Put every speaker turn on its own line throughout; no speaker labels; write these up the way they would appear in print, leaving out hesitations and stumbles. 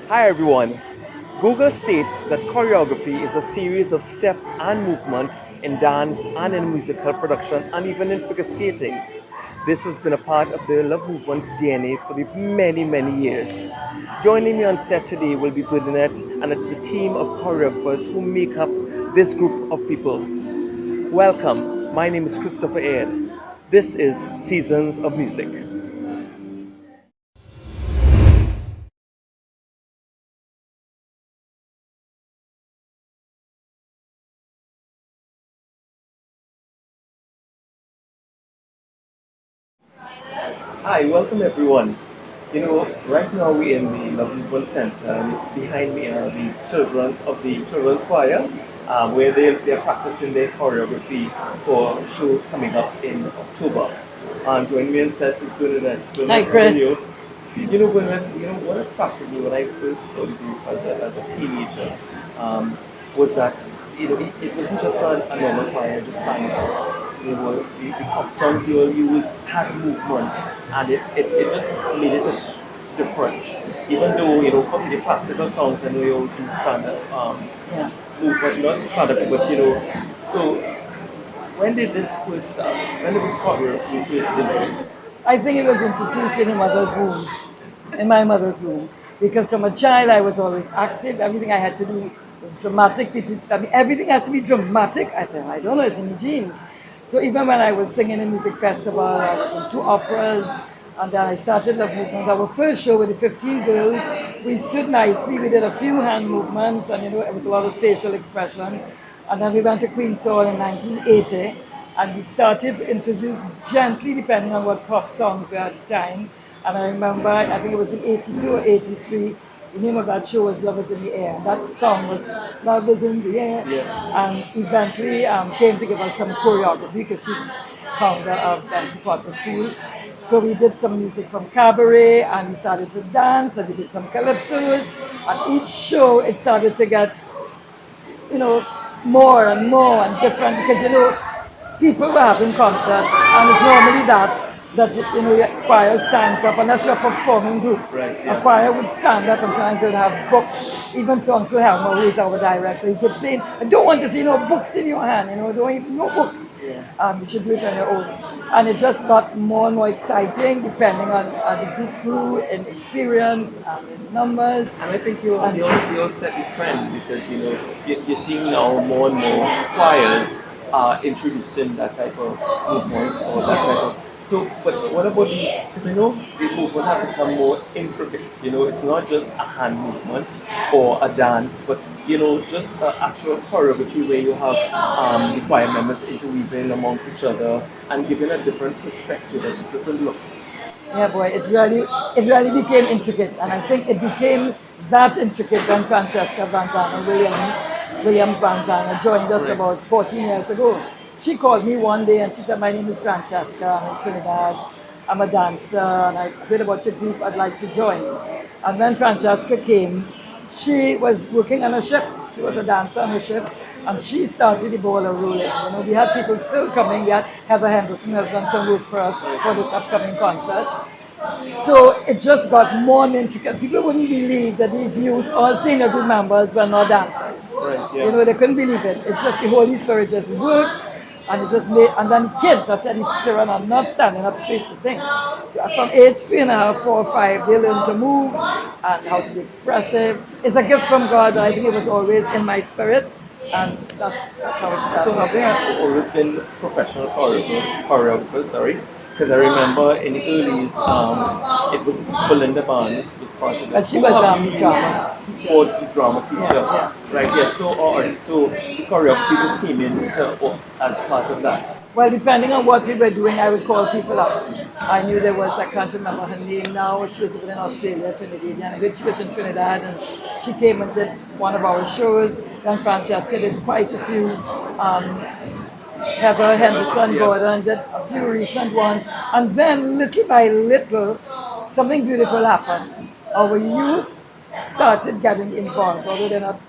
Hi everyone. Google states that choreography is a series of steps and movement in dance and in musical production and even in figure skating. This has been a part of the Love Movement's DNA for the many years. Joining me on set today will be Bernadette and the team of choreographers who make up this group of people. Welcome. My name is Christopher Aird. This is Seasons of Music. Hi, welcome everyone. Right now we're in the Love Movement Center. And behind me are the children of the children's choir, where they're practicing their choreography for a show coming up in October. Joining me on set is Bernadette.
Hi,
Bernadette, how are
Chris.
you? Bernadette, what attracted me when I first saw the group as a teenager was that it wasn't just a normal choir just standing up. The pop songs you all use had movement, and it just made it different. Even though from the classical songs, I know you do standard
Yeah.
movement, not standard, but So when did this first start? When did this choreography first introduced?
I think it was introduced in my mother's womb, because from a child I was always active. Everything I had to do was dramatic. People used to tell me everything has to be dramatic. I said, I don't know, it's in the genes. So even when I was singing in music festival, I was in 2 operas, and then I started Love Movement. Our first show with the 15 girls, we stood nicely, we did a few hand movements, and it was a lot of facial expression. And then we went to Queen's Hall in 1980, and we started to introduce gently, depending on what pop songs were at the time. And I remember, I think it was in 82 or 83, the name of that show was Love is in the Air. And that song was Love is in the Air.
Yes.
And eventually came to give us some choreography, because she's founder of the Potter School. So we did some music from cabaret, and we started to dance, and we did some calypsos. And each show, it started to get more and more and different, because people were having concerts, and it's normally that your choir stands up unless you're a performing group.
Right,
A
yeah.
choir would stand up, and sometimes they'd have books. Even so, Uncle Helmer, who is our director, he kept saying, I don't want to see no books in your hand, don't even no books.
Yeah.
You should do it on your own. And it just got more and more exciting, depending on the group grew in experience and in numbers.
And I think you all set the trend because you're seeing now more and more choirs are introducing that type of movement or that type of. So, but what about because I know the movement have become more intricate. It's not just a hand movement or a dance, but just actual choreography where you have the choir members interweaving amongst each other and giving a different perspective, a different look.
Yeah, boy, it really became intricate, and I think it became that intricate when Francesca Williams Van Zana joined us
Correct.
about 14 years ago. She called me one day and she said, my name is Francesca, I'm in Trinidad, I'm a dancer, and I heard about your group, I'd like to join. And when Francesca came, she was working on a ship, she was a dancer on a ship, and she started the ball rolling. We had people still coming. We had Heather Henderson has done some work for us for this upcoming concert. So it just got more intricate. People wouldn't believe that these youth, all senior group members, were not dancers.
Right. Yeah.
They couldn't believe it. It's just the Holy Spirit just worked, and it just made. And then kids, I said, the children are not standing up straight to sing. So from age 3.5, 4, 5, they learn to move and how to be expressive. It's a gift from God, but I think it was always in my spirit, and that's how it started.
So have there always been professional choreographers, sorry? Because I remember in the early it was Belinda Barnes was part of it.
But she
Who
was
have you
drama
used
teacher.
for the drama teacher.
Yeah.
Right, yes. So the choreography just came in as part of that.
Well, depending on what we were doing, I would call people up. I knew there was, I can't remember her name now, she was living in Australia, Trinity, and I heard she was in Trinidad, and she came and did one of our shows. Then Francesca did quite a few. Heather Henderson
Yeah.
Gordon did a few recent ones. And then little by little, something beautiful happened. Our youth started getting involved, although they're not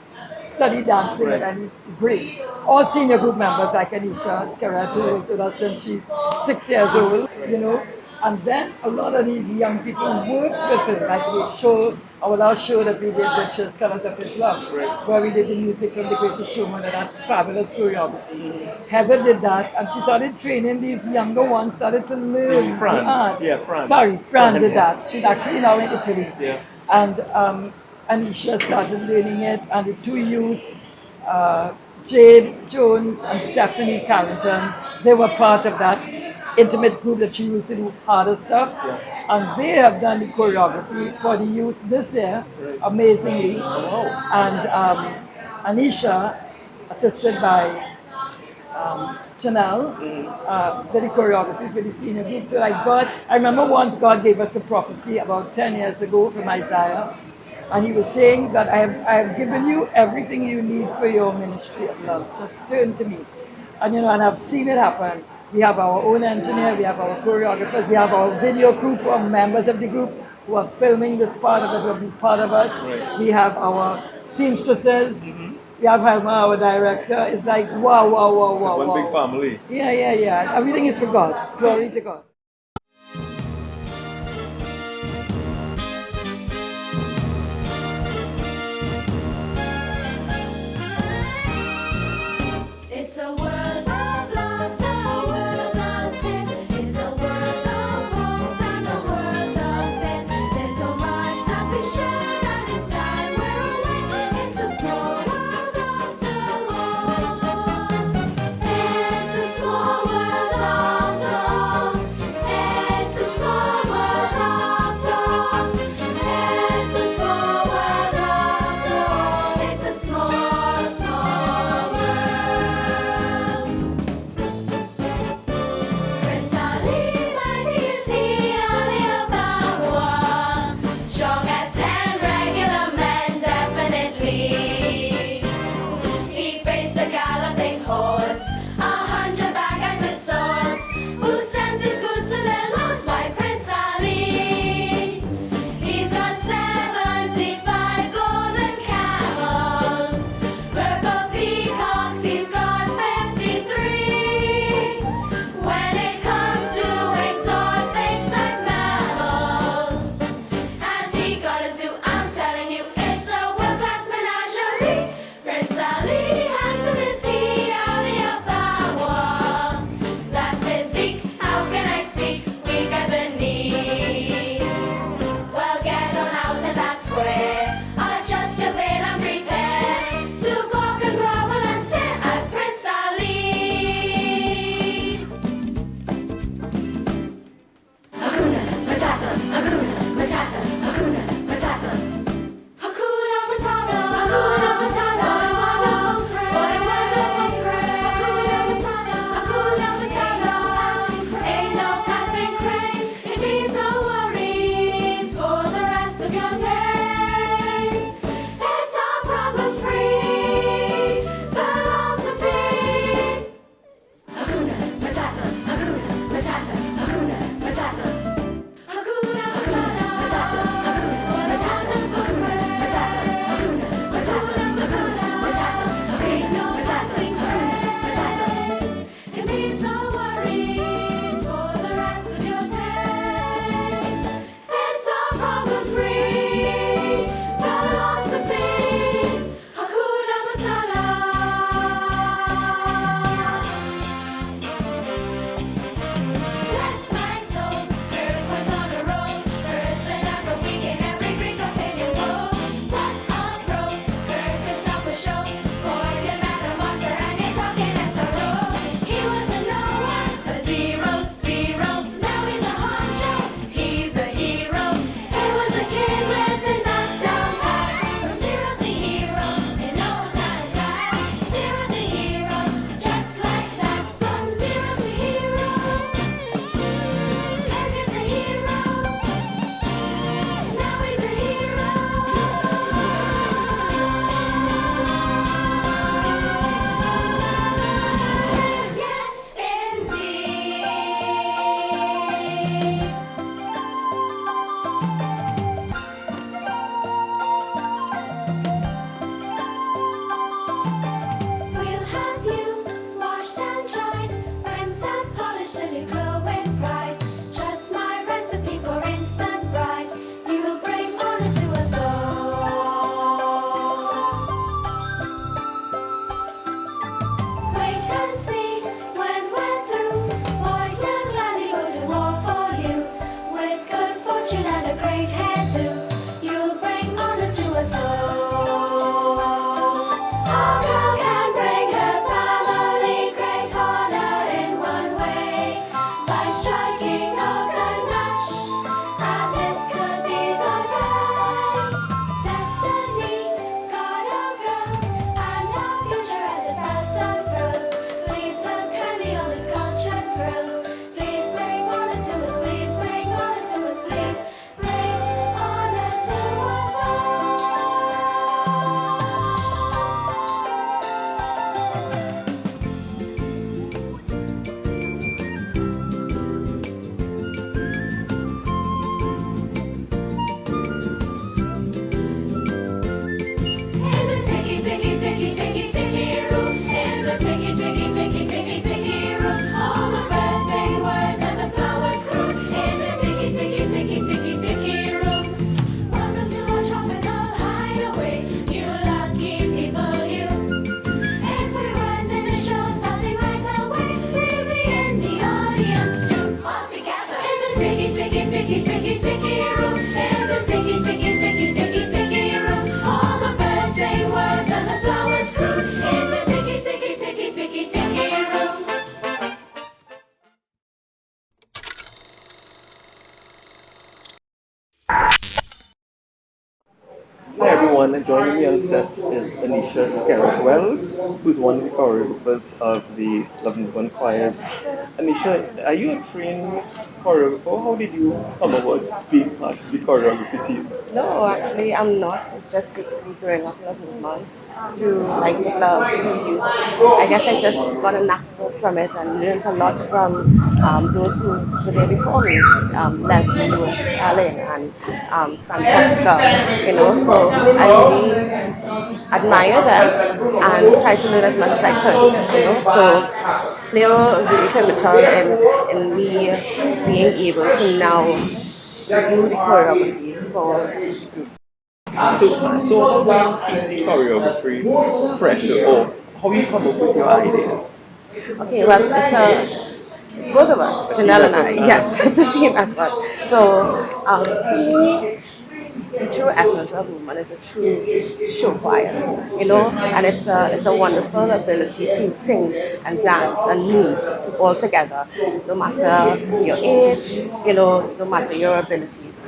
study dancing at
Right.
any degree. All senior group members like Anneisha Scaratu was with us since she's 6 years old, And then a lot of these young people worked with him, like the show, our last show that we did, which is Colors of His Love, where we did the music from The Greatest Showman and that fabulous choreography. Heather did that, and she started training these younger ones, started to learn
Fran.
the art.
Yeah, Fran.
Sorry, Fran did
Yes.
that. She's actually now in Italy.
Yeah.
And Anneisha started learning it, and the two youth, Jade Jones and Stephanie Carrington, they were part of that intimate group that she used to do harder stuff. And they have done the choreography for the youth this year, amazingly. And Anneisha, assisted by Janelle, did the choreography for the senior group. So like God, I remember once God gave us a prophecy about 10 years ago from Isaiah. And he was saying that I have given you everything you need for your ministry of love. Just turn to me. And and I've seen it happen. We have our own engineer, we have our choreographers, we have our video group who are members of the group who are filming this part of it, who will be part of us.
Right.
We have our seamstresses. We have Helma, our director. It's like wow, wow, wow,
So
wow,
one
wow.
big family.
Yeah. Everything is for God. Glory to God.
It's a world of laughter, a world of tears. It's a world of hopes and a world of fears. There's so much that we share and it's time we're away. It's a small world after all. It's a small world after all. It's a small world after all. It's a small world after all. It's a small, small world. Prince Ali, mighty is he, Ali of Banyan, strong as 10 regular men, definitely. He faced the galloping hordes, 100 bad guys with swords, who sent these goods to their lords. Why, Prince Ali, he's got 75 golden camels, purple peacocks, he's got 53. When it comes to exotic type mammals, has he got a zoo? I'm telling you, it's a world-class menagerie. Prince Ali, handsome is he, Ali of Banyan. That physique, how can I speak? Weak at the knees. Well, get on out of that square, adjust your veil and prepare to gawk and grovel and stare at Prince Ali. Hakuna Matata, Hakuna Matata, Hakuna Matata. Hakuna Matata, Hakuna Matata, what a wonderful friend. Hakuna Matata, ain't no passing craze. It means no worries for the rest of your days. It's all problem-free philosophy. Hakuna Matata, Hakuna Matata, Hakuna Matata. Hakuna Matata, Hakuna Matata, Hakuna Matata, Hakuna Matata, Hakuna Matata, Hakuna Matata, Hakuna Matata. It means no worries for the rest of your days. It's all problem-free philosophy. Hakuna Matata. Bless my soul, earthquakes on the road, person of the week in every Greek opinion poll. What's a pro? Kirk can stop a show. Boys, you met a monster and you're talking SRO. He was a no one, a zero, zero. Now he's a honcho, he's a hero. He was a kid with his up down pass, from zero to hero in no time flat.
and joining me on set is Anneisha Wells, who's one of the choreographers of the Love and One Choirs. Anneisha, are you a trained choreographer? How did you come about being part of the choreography team?
No, actually, I'm not. It's just basically growing up in a movement through Lights of Love, through youth. I guess I just got a knack from it and learned a lot from those who were there before me, Leslie, Lewis, Ellen, and Francesca, so I really admire them and try to learn as much as I could, so they were really pivotal in me being able to now do the choreography for the group.
So how do you keep the choreography fresh, or how you come up with your ideas?
Okay, well, it's both of us, Janelle and I. Yes, it's a team effort. So, the true essence of movement is a true show choir, and it's a wonderful ability to sing and dance and move all together, no matter your age, no matter your abilities.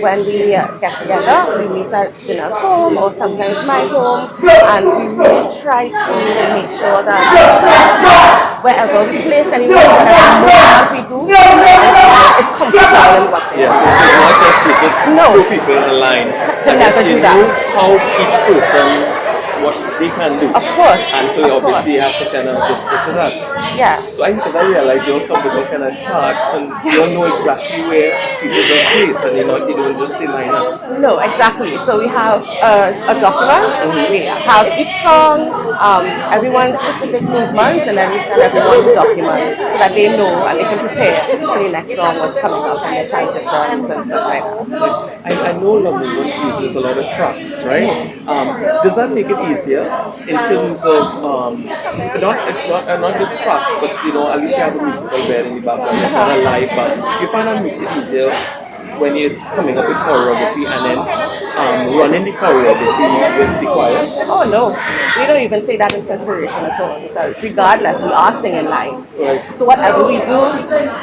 When we get together, we meet at Janelle's home or sometimes my home, and we really try to make sure that wherever we place anyone, whatever movement we do, is comfortable in what they
Yes,
do.
it's not just you just
No.
throw people in a line.
Can never do
You
that.
know how each person what they can do.
Of course.
And so
of
you obviously
course.
have to kind of just stick to that.
Yeah.
So because I realize you all come with all kind of charts and you don't know exactly where people are placed, and you don't just say line up.
No, exactly. So we have a document. We have each song, everyone's specific movements, and then we send everyone the document so that they know and they can prepare for the next song what's coming up and their transitions and stuff like that.
I know Love Movement uses a lot of tracks, right? Does that make it easier in terms of not just tracks, but at least you have a musical bed in the background, it's not a live band. You find that makes it easier when you're coming up with choreography and then running the choreography with the choir?
Oh no, we don't even take that in consideration at all because regardless, we are singing live.
Right.
So whatever we do,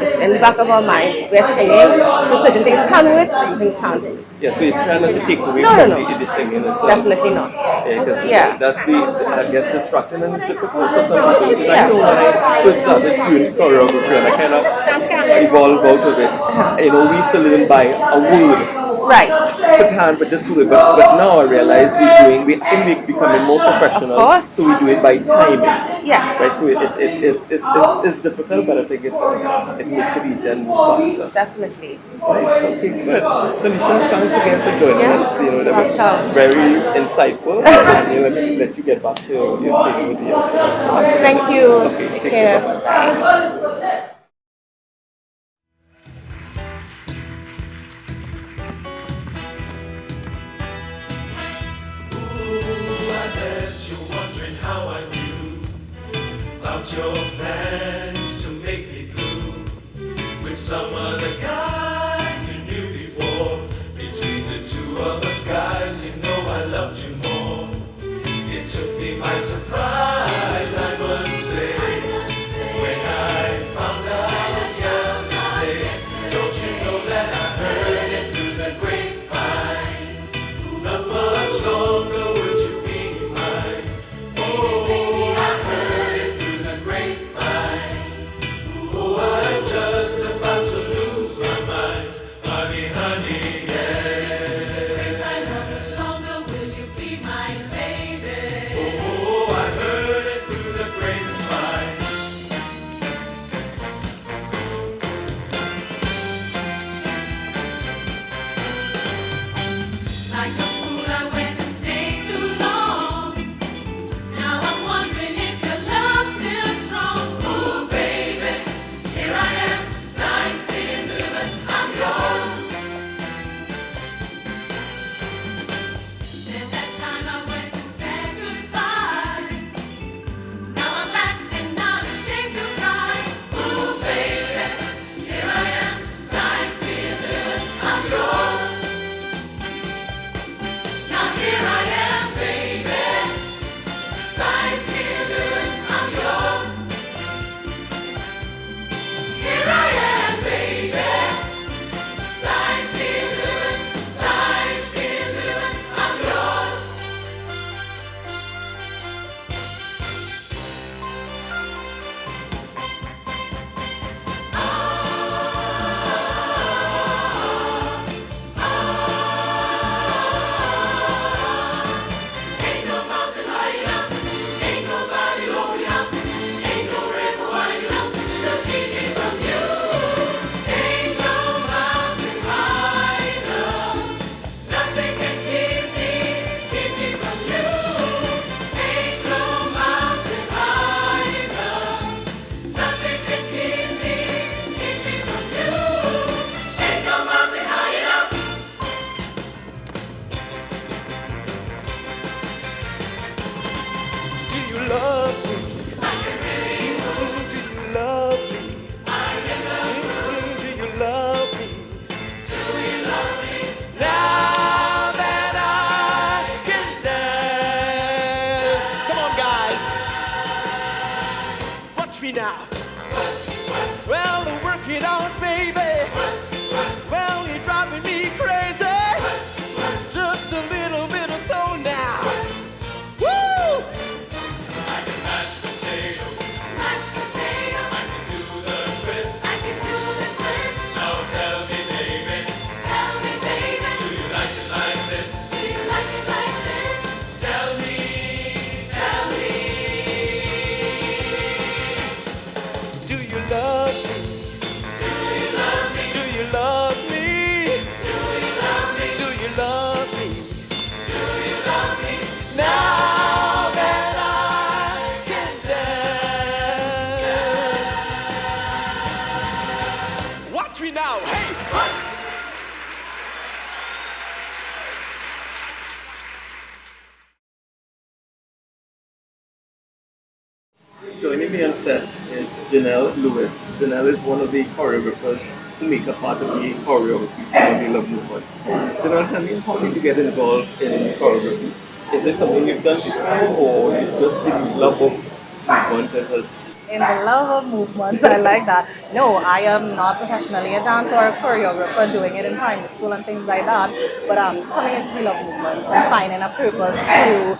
it's in the back of our mind. We're singing, so certain things come with, certain things can't.
Yeah, so you try not to take away
No,
from
no, no.
the singing itself.
Definitely not.
Yeah, because
Yeah.
that be, I guess, distracting and it's difficult for some people. Because I
Yeah.
know when I first started doing choreography and I kind of evolved out of it, we used to learn by a word.
Right.
Put hand for this word, but now I realize we're becoming more professional.
Of course.
So we do it by timing.
Yes.
Right, so it's difficult, but I think it makes it easier and moves faster.
Definitely.
Right, okay, good. So Nisha, thanks again for joining
Yes,
us. That was
welcome.
very insightful. And let you get back to your training with the audience.
Thank you.
Okay,
Take
take
care.
care.
Bye.
You're wondering how I knew about your plans to make me blue with some other guy you knew before. Between the two of us guys, I loved you more. It took me by surprise, I must say, when I found out yesterday. Don't you know that I heard it through the grapevine? Not much longer would you be mine. Oh, I heard it through the grapevine. Oh, I'm just about to lose my mind. Honey, honey, yeah. How much longer will you be my baby? Oh, I heard
me now. Well, work it out, baby. Well, you're driving me crazy. Just a little bit of soul now. Woo!
I can mash potato.
Mashed potato,
I can do the twist.
I can do the twist.
Now tell me, baby,
Tell me, baby,
do you like it like this?
do you like it like this?
Tell me, tell me.
Do you love me?
Do you love me?
Do you love me?
Do you love me?
Do you love me?
Do you love me?
Now that I can dance. Watch me now, hey!
Joining me on set is Janelle Lewis. Janelle is one of the choreographers who make a part of the choreography for the Love Movement. Janelle, tell me, how did you get involved in choreography? Is this something you've done before, or you just in love of movement that has...
In the love of movements, I like that. No, I am not professionally a dancer or a choreographer doing it in primary school and things like that. But coming into the love movement and finding a purpose through,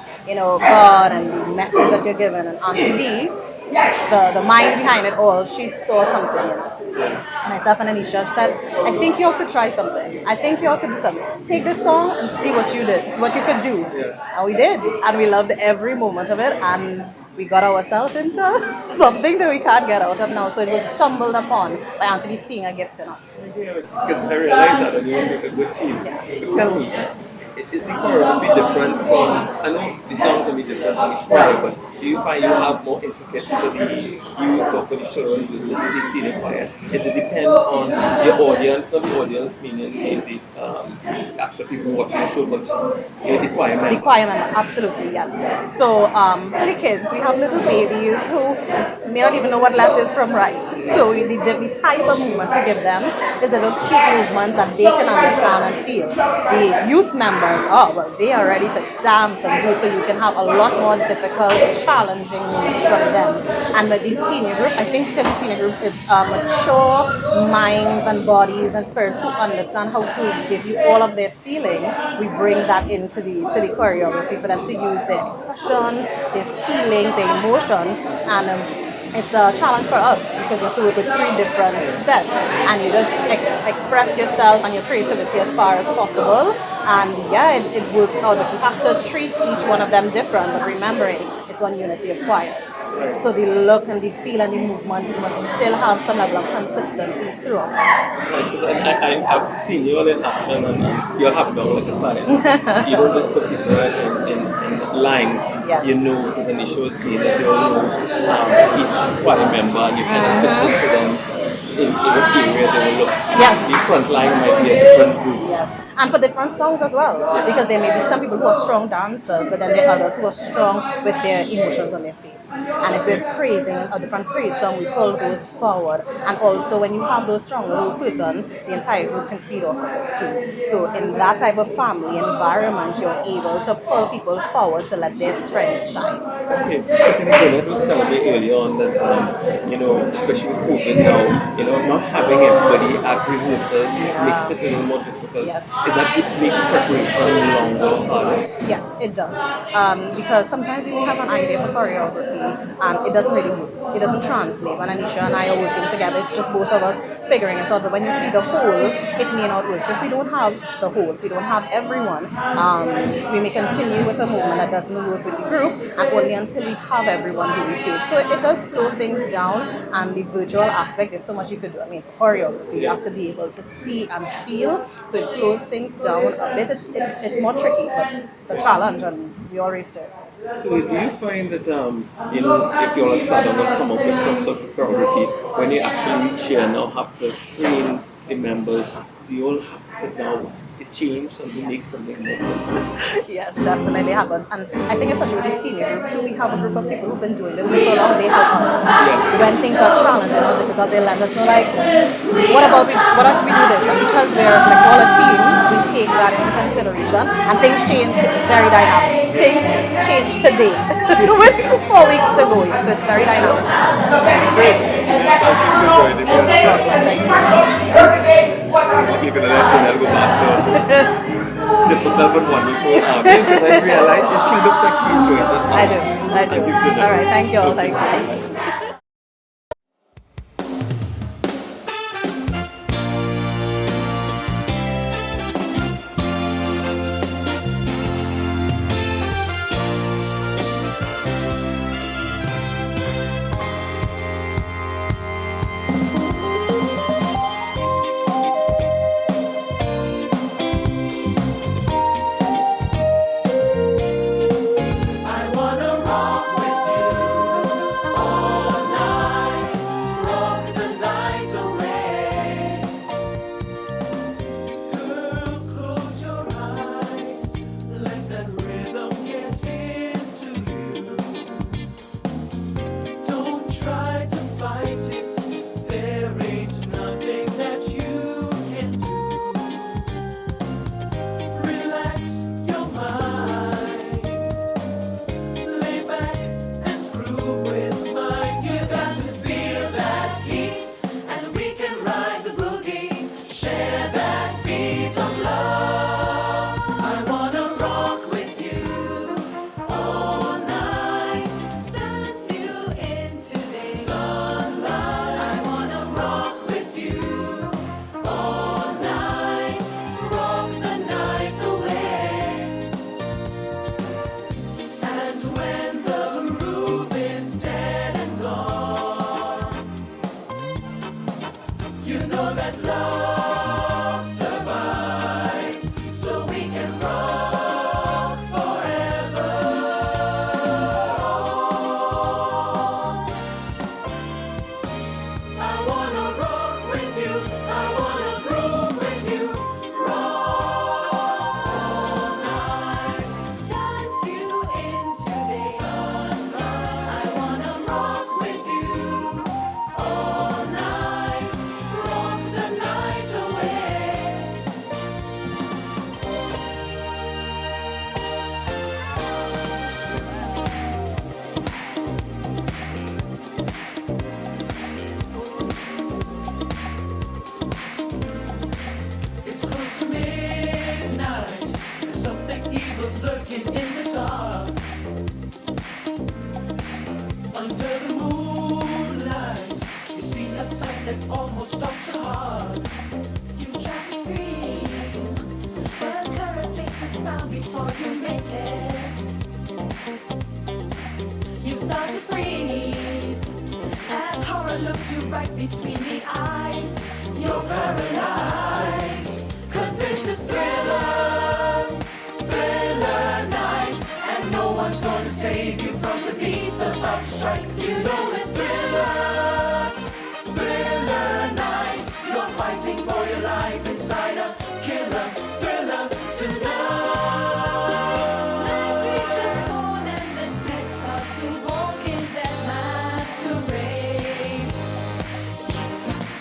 God and the message that you're given. And Auntie B, the mind behind it all, she saw something in us. Myself and Anneisha, she said, I think y'all could try something. I think y'all could do something. Take this song and see what you did, what you could do.
Yeah.
And we did. And we loved every moment of it. And we got ourselves into something that we can't get out of now. So it was stumbled upon by Auntie B seeing a gift in us.
Because I realize that and you make a good team. But tell me, is the choreography different from... I know the songs will be different from each choir, but do you find you have more intricate for the youth or for the children versus the senior choir? Does it depend on your audience, or the audience meaning the actual people watching the show, but the choir members?
The choir members, absolutely, yes. So for the kids, we have little babies who may not even know what left is from right. So the type of movements we give them is little cute movements that they can understand and feel. The youth members, they are ready to dance and do, so you can have a lot more difficult, challenging moves from them. And with the senior group, I think because the senior group is mature minds and bodies and spirits who understand how to give you all of their feeling, we bring that into the choreography for them to use their expressions, their feelings, their emotions, and it's a challenge for us because you have to work with 3 different sets and you just express yourself and your creativity as far as possible. And yeah, it works out, but you have to treat each one of them different, but remembering it's one unity of choirs. So the look and the feel and the movements must still have some level of consistency throughout.
Because I've seen you all in action and you'll have it all like a science. You don't just put people in lines.
Yes.
You know, because in the show scene that you'll know each choir member and you kind of fit into them in what area they will look.
Yes.
The front line might be a different group.
Yes, and for different songs as well, because there may be some people who are strong dancers, but then there are others who are strong with their emotions on their face. And if we're praising a different praise song, we pull those forward. And also, when you have those strong little persons, the entire group can feed off of it too. So in that type of family environment, you're able to pull people forward to let their strengths shine.
Okay, because Bernadette was telling me earlier on that, especially with COVID now, not having everybody at rehearsals makes it a little more difficult.
Yes.
Is that make preparation longer or harder?
Yes, it does. Because sometimes you may have an idea for choreography and it doesn't really work. It doesn't translate. When Anneisha and I are working together, it's just both of us figuring it out. But when you see the whole, it may not work. So if we don't have the whole, if we don't have everyone, we may continue with a movement that doesn't work with the group, and only until we have everyone do we see it. So it does slow things down, and the virtual aspect, there's so much you could do. I mean, for choreography, you have to be able to see and feel, so it slows things down a bit. It's more tricky, but it's a challenge, and we all raised it.
So do you find that, if you all have sat down and come up with some sort of choreography, when you actually reach here now have to train the members do you all have to now change something, make something more simple?
Yes, definitely happens. And I think especially with the senior group too, we have a group of people who've been doing this for so long, they help us.
Yes.
When things are challenging or difficult, they let us know like, what if we do this? And because we're like all a team, we take that into consideration and things change, it's very dynamic. Things change today with 4 weeks to go yet, so it's very dynamic.
Great. Thank you for joining us. We're going to let Janelle go back to difficult but wonderful because I realized that she looks like she enjoys it.
I do.
Thank you, Janelle.
All right, thank you all.
Okay.
Thank you.
I wanna rock with you all night, rock the night away. Girl, close your eyes, let that rhythm get into you. Don't try to fight it, there ain't nothing that you can do. Relax your mind. Lay back and groove with mine. You got to feel that heat, and we can ride the boogie. Share that beat of love. I wanna rock with you all night. Dance you into the sunlight. I wanna rock with you all night. Rock the night away. And when the groove is dead and gone, you know that love survives, so we can rock forever. I wanna rock with you, I wanna groove with you, rock all night. Dance you into the sunlight. I wanna rock with you all night, rock the night away. It's close to midnight, and something evil's lurking in the dark. Under the moonlight, you see a sight that almost stops your heart.
You try to scream, but terror takes the sound before you make it. You start to freeze as horror looks you right between the eyes. You're paralyzed, 'cause this is Thriller, Thriller night, and no one's gonna save you from the beast about to strike. You know it's Thriller, Thriller night. You're fighting for your life inside a killer thriller tonight. Night reaches dawn and the dead start to walk in their masquerade.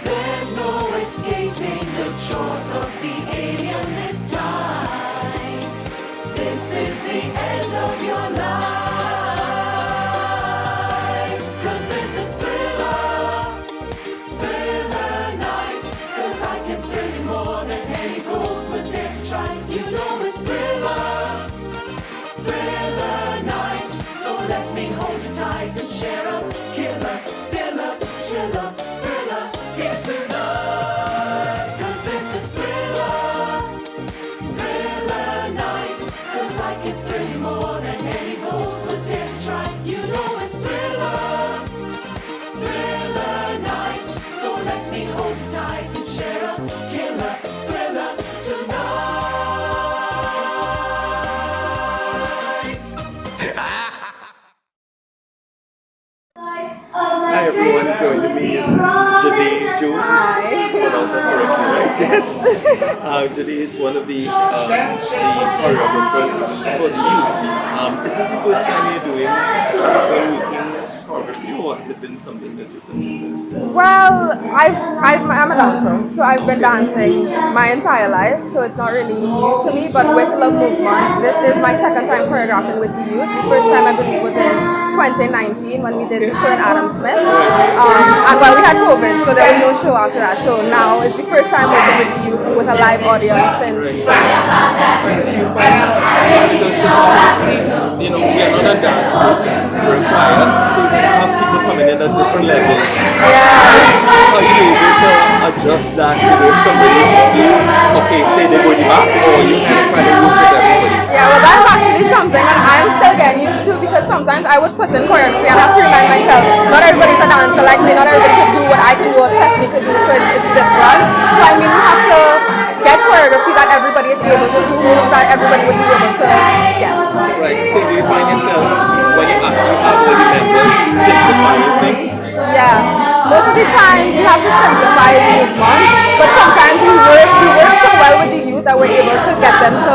There's no escaping the jaws of the alien this time. This is the end of your life. 'Cause this is Thriller, Thriller night. 'Cause I can thrill you more than any ghost would dare to try. You know it's Thriller, Thriller night. So let me hold you tight and share a killer, diller, chiller, thriller here tonight. 'Cause this is Thriller, Thriller night. 'Cause I can thrill you more than any ghost would dare to try. You know it's Thriller, Thriller night. So let me hold you tight and share a killer, thriller tonight.
Hi everyone, joining me is Jade Jones. Pronounced that correctly, right? Yes. Jade is one of the choreographers for the youth. Is this the first time you're doing actual working choreography, or has it been something that you've done?
Well, I'm a dancer, so I've been dancing my entire life, so it's not really new to me. But with Love Movement, this is my second time choreographing with the youth. The first time I believe was in 2019 when we did the show in Adam Smith. And well, we had COVID, so there was no show after that. So now it's the first time working with the youth with a live audience since.
Did you find because obviously, we are not a dance group, we're a choir, so we have people coming in at different levels.
Yeah.
Are you able to adjust that to if somebody, okay, say they go in the back, or you kind of try to work with everybody?
Yeah, well, that's actually something that I'm still getting used to because sometimes I would put in choreography and I have to remind myself, not everybody's a dancer like me, not everybody can do what I can do or Stephanie can do, so it's different. So I mean, we have to get choreography that everybody is able to do, moves that everybody would be able to get.
Right, so do you find yourself, when you actually have all the members, simplifying things?
Yeah, most of the times we have to simplify the movement, but sometimes we work so well with the youth that we're able to get them to,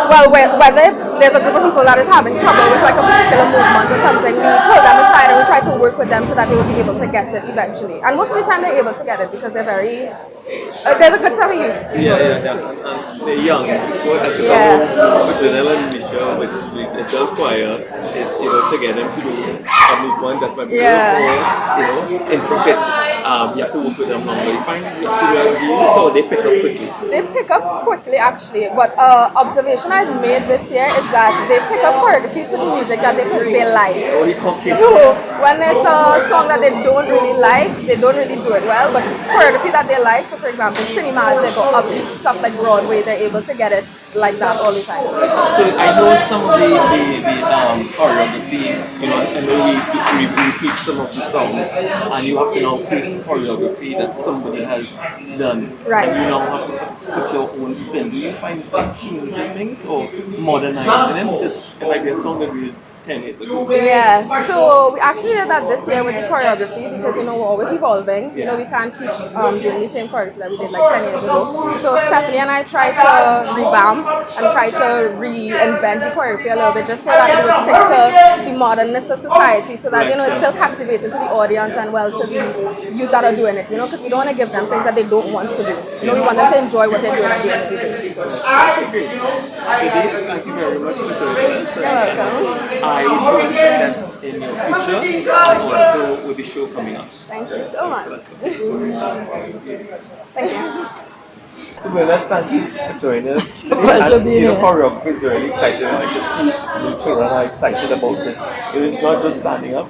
well, whether if there's a group of people that is having trouble with like a particular movement or something, we pull them aside and we try to work with them so that they will be able to get it eventually. And most of the time they're able to get it because they're very, there's a good set of youth.
Yeah. And they're young. What I with Janelle and Anneisha with the adult choir is, to get them to do a movement that might be more, intricate. You have to work with them longer. You find you have to do it, or they pick up quickly?
They pick up quickly actually, but observation I've made this year is that they pick up choreography for the music that they like. So when it's a song that they don't really like, they don't really do it well, but choreography that they like, so for example, Cine Magic or upbeat stuff like Broadway, they're able to get it like that all the time.
So I know some of the choreography, I know we repeat some of the songs, and you have to now take choreography that somebody has done,
right,
and you now have to put your own spin. Do you find yourself changing things or modernizing them? Because it might be a song that we did 10 years ago.
Yeah, so we actually did that this year with the choreography because we're always evolving. We can't keep doing the same choreography that we did like 10 years ago. So Stephanie and I tried to revamp and try to reinvent the choreography a little bit just so that it would stick to the modernness of society, so that it's still captivating to the audience and well to the youth that are doing it. Because we don't want to give them things that they don't want to do. We want them to enjoy what they're doing at the end of the day. So.
Jade, thank you very much for joining us.
You're welcome.
I wish you success in your future and also with the show coming up.
Thank you so much. Thank you.
So Bernadette, thank you for joining us today.
Pleasure being here.
Choreography is really exciting, and I can see the children are excited about it. Not just standing up,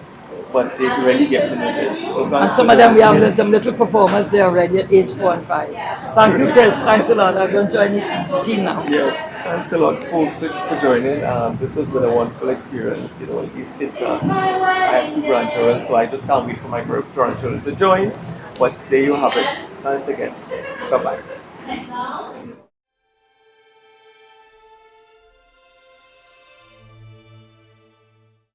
but they really get to know it. So
And some of them we have some little performance there already at age 4 and 5. Thank you, Chris. Thanks a lot. I'm going to join the team now.
Yeah. Thanks a lot, folks, for joining. This has been a wonderful experience. These kids I have 2 grandchildren, so I just can't wait for my grandchildren to join. But there you have it. Thanks again. Bye-bye.